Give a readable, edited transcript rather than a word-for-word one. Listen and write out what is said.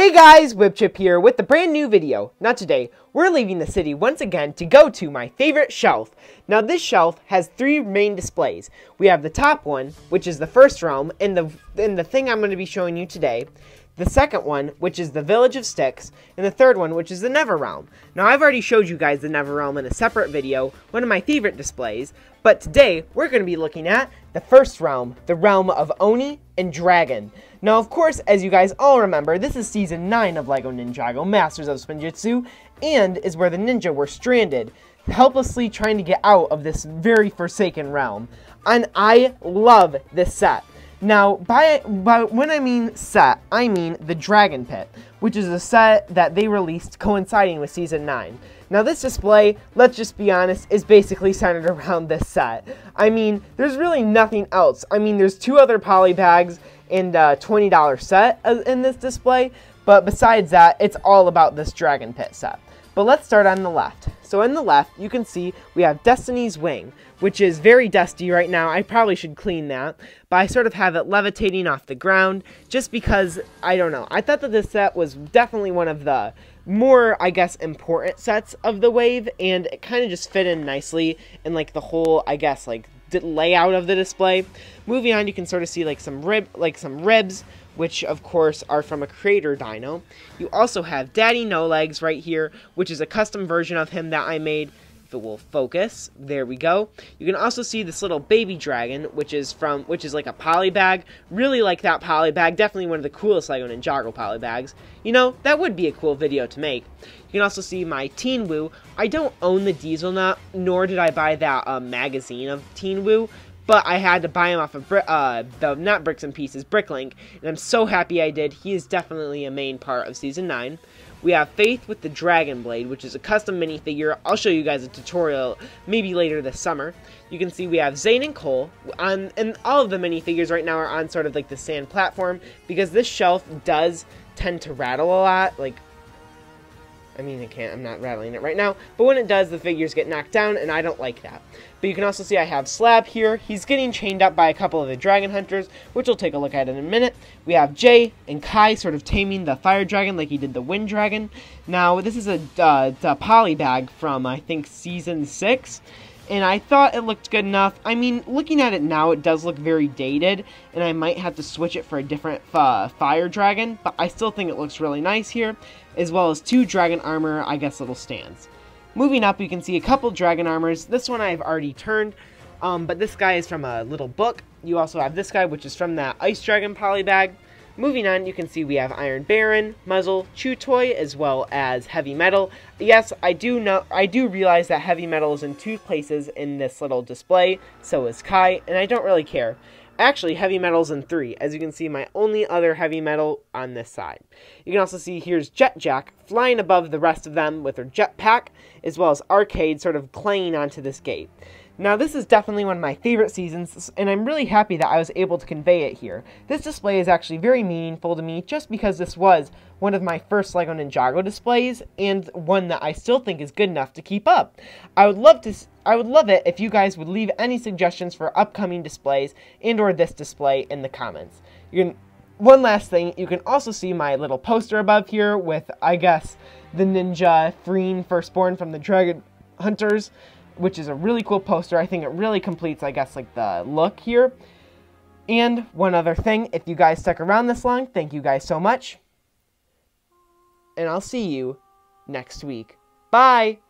Hey guys, WhipChip here with a brand new video. Now today, we're leaving the city once again to go to my favorite shelf. Now this shelf has three main displays. We have the top one, which is the first realm, and the thing I'm going to be showing you today. The second one, which is the Village of Sticks, and the third one, which is the Never Realm. Now I've already showed you guys the Never Realm in a separate video, one of my favorite displays, but today we're going to be looking at the first realm, the realm of Oni and Dragon. Now of course, as you guys all remember, this is season 9 of LEGO Ninjago Masters of Spinjitzu, and is where the ninja were stranded, helplessly trying to get out of this very forsaken realm. And I love this set. Now, by when I mean set, I mean the Dragon Pit, which is a set that they released coinciding with Season 9. Now, this display, let's just be honest, is basically centered around this set. I mean, there's really nothing else. I mean, there's 2 other poly bags and a $20 set in this display, but besides that, it's all about this Dragon Pit set. But let's start on the left. So on the left, you can see we have Destiny's Wing, which is very dusty right now. I probably should clean that, but I sort of have it levitating off the ground just because, I don't know. I thought that this set was definitely one of the more, I guess, important sets of the wave, and it kind of just fit in nicely in like the whole, I guess, like layout of the display. Moving on, you can sort of see like some ribs, which of course are from a creator dino. You also have Daddy No Legs right here, which is a custom version of him that I made. If it will focus, there we go. You can also see this little baby dragon, which is like a poly bag. Really like that poly bag. Definitely one of the coolest LEGO Ninjago poly bags. You know, that would be a cool video to make. You can also see my Teen Woo. I don't own the Diesel Nut, nor did I buy that magazine of Teen Woo, but I had to buy him off of the not Bricks and Pieces, Bricklink, and I'm so happy I did. He is definitely a main part of Season 9. We have Faith with the Dragon Blade, which is a custom minifigure. I'll show you guys a tutorial maybe later this summer. You can see we have Zane and Cole, and all of the minifigures right now are on sort of like the sand platform, because this shelf does tend to rattle a lot, like, I mean, I'm not rattling it right now, but when it does, the figures get knocked down, and I don't like that. But you can also see I have Slab here. He's getting chained up by a couple of the Dragon Hunters, which we'll take a look at in a minute. We have Jay and Kai sort of taming the Fire Dragon like he did the Wind Dragon. Now, this is a poly bag from, I think, Season 6. And I thought it looked good enough. I mean, looking at it now, it does look very dated, and I might have to switch it for a different Fire Dragon, but I still think it looks really nice here, as well as 2 Dragon Armor, I guess, little stands. Moving up, you can see a couple Dragon Armors. This one I've already turned, but this guy is from a little book. You also have this guy, which is from that Ice Dragon poly bag. Moving on, you can see we have Iron Baron, Muzzle, Chew Toy, as well as Heavy Metal. Yes, I do realize that Heavy Metal is in 2 places in this little display, so is Kai, and I don't really care. Actually, Heavy Metal's in 3, as you can see my only other Heavy Metal on this side. You can also see here's Jet Jack flying above the rest of them with her jetpack, as well as Arcade sort of clanging onto this gate. Now, this is definitely one of my favorite seasons, and I'm really happy that I was able to convey it here. This display is actually very meaningful to me, just because this was one of my first LEGO Ninjago displays, and one that I still think is good enough to keep up. I would love it if you guys would leave any suggestions for upcoming displays and/or this display in the comments. One last thing, you can also see my little poster above here with, I guess, the ninja freeing Firstborn from the Dragon Hunters, which is a really cool poster. I think it really completes, I guess, like the look here. And one other thing, if you guys stuck around this long, thank you guys so much. And I'll see you next week. Bye!